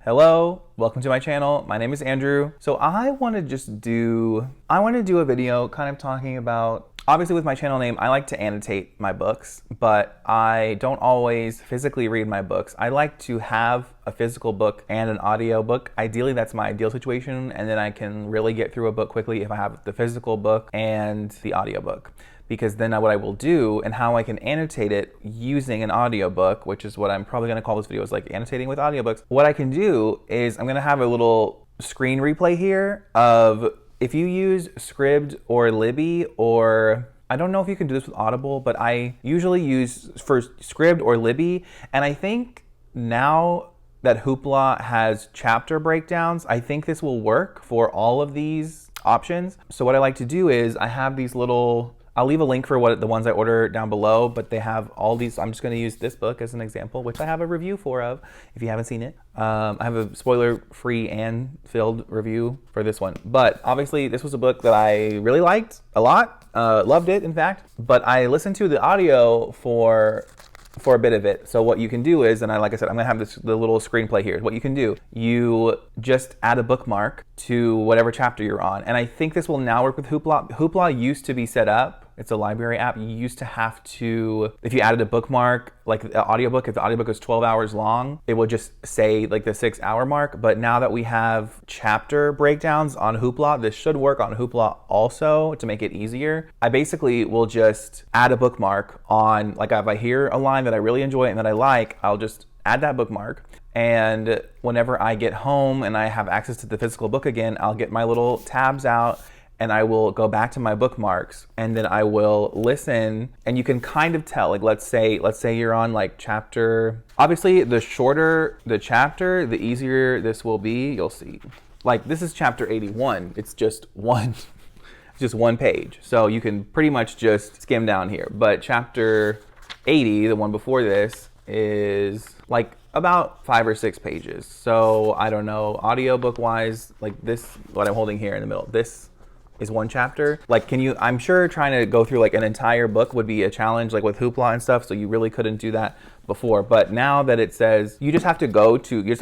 Hello, welcome to my channel. My name is Andrew. So I want to do a video kind of talking about, obviously with my channel name, I like to annotate my books, but I don't always physically read my books. I like to have a physical book and an audio book. Ideally, that's my ideal situation, and then I can really get through a book quickly if I have the physical book and the audio book. Because then what I will do and how I can annotate it using an audiobook, which is what I'm probably going to call this video, is like annotating with audiobooks. What I can do is I'm going to have a little screen replay here of if you use Scribd or Libby, or I don't know if you can do this with Audible, but I usually use for Scribd or Libby. And I think now that Hoopla has chapter breakdowns, I think this will work for all of these options. So what I like to do is I have these little, I'll leave a link for the ones I order down below, but they have all these. I'm just going to use this book as an example, which I have a review if you haven't seen it. I have a spoiler-free and filled review for this one. But obviously, this was a book that I really liked a lot, loved it, in fact. But I listened to the audio for a bit of it. So what you can do is, and like I said, I'm gonna have the little screenplay here. What you can do, you just add a bookmark to whatever chapter you're on. And I think this will now work with Hoopla. Hoopla used to be set up, it's a library app. You used to have to, if you added a bookmark, like an audiobook, if the audiobook was 12 hours long, it would just say like the 6-hour mark. But now that we have chapter breakdowns on Hoopla, this should work on Hoopla also to make it easier. I basically will just add a bookmark on, like if I hear a line that I really enjoy and that I like, I'll just add that bookmark. And whenever I get home and I have access to the physical book again, I'll get my little tabs out and I will go back to my bookmarks, and then I will listen, and you can kind of tell, like let's say you're on like chapter, obviously the shorter the chapter, the easier this will be. You'll see, like this is chapter 81. It's just one page. So you can pretty much just skim down here. But chapter 80, the one before this, is like about 5 or 6 pages. So I don't know, audiobook wise, like this, what I'm holding here in the middle, this is one chapter. Like, I'm sure trying to go through like an entire book would be a challenge, like with Hoopla and stuff, so you really couldn't do that before. But now that it says you just have to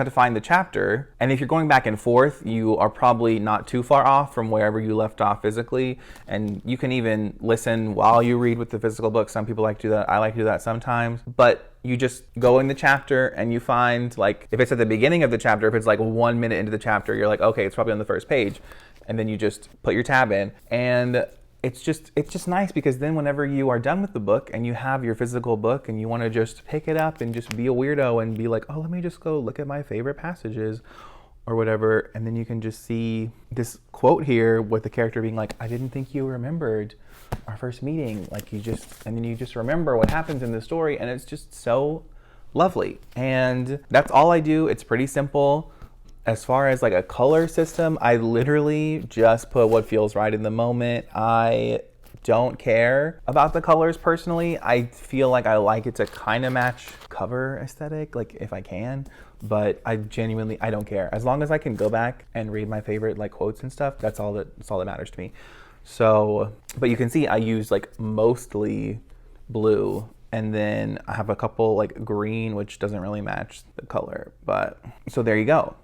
find the chapter, and if you're going back and forth, you are probably not too far off from wherever you left off physically, and you can even listen while you read with the physical book. Some people like to do that. I like to do that sometimes. But you just go in the chapter and you find, like, if it's at the beginning of the chapter, if it's like 1 minute into the chapter, you're like, okay, it's probably on the first page. And then you just put your tab in, and it's just nice, because then whenever you are done with the book and you have your physical book and you want to just pick it up and just be a weirdo and be like, oh, let me just go look at my favorite passages or whatever, and then you can just see this quote here with the character being like, I didn't think you remembered our first meeting, like and then you just remember what happens in the story, and it's just so lovely. And that's all I do. It's pretty simple. As far as like a color system, I literally just put what feels right in the moment. I don't care about the colors personally. I feel like I like it to kind of match cover aesthetic, like if I can, but I don't care. As long as I can go back and read my favorite like quotes and stuff, that's all that matters to me. So, but you can see I use like mostly blue, and then I have a couple like green, which doesn't really match the color, but so there you go.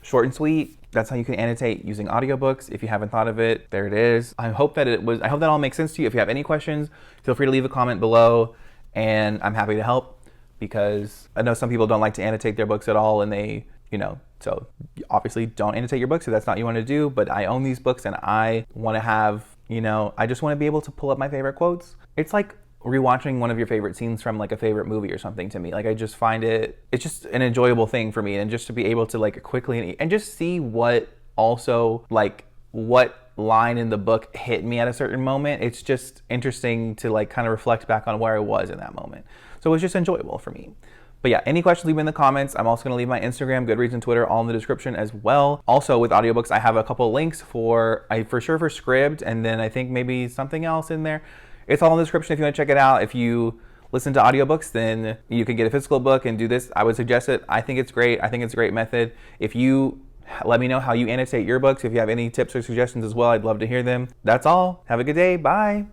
Short and sweet. That's how you can annotate using audiobooks. If you haven't thought of it, there it is. I hope that all makes sense to you. If you have any questions, feel free to leave a comment below, and I'm happy to help, because I know some people don't like to annotate their books at all, and they, so obviously don't annotate your books if that's not what you want to do. But I own these books, and I want to have, I just want to be able to pull up my favorite quotes. It's like rewatching one of your favorite scenes from like a favorite movie or something to me. Like I just find it's just an enjoyable thing for me, and just to be able to like quickly and just see what line in the book hit me at a certain moment. It's just interesting to like kind of reflect back on where I was in that moment. So it's just enjoyable for me. But yeah, any questions, leave them in the comments. I'm also going to leave my Instagram, Goodreads, and Twitter all in the description as well. Also, with audiobooks, I have a couple links for sure for Scribd, and then I think maybe something else in there. It's all in the description if you want to check it out. If you listen to audiobooks, then you can get a physical book and do this. I would suggest it. I think it's great. I think it's a great method. If you let me know how you annotate your books, if you have any tips or suggestions as well, I'd love to hear them. That's all. Have a good day. Bye.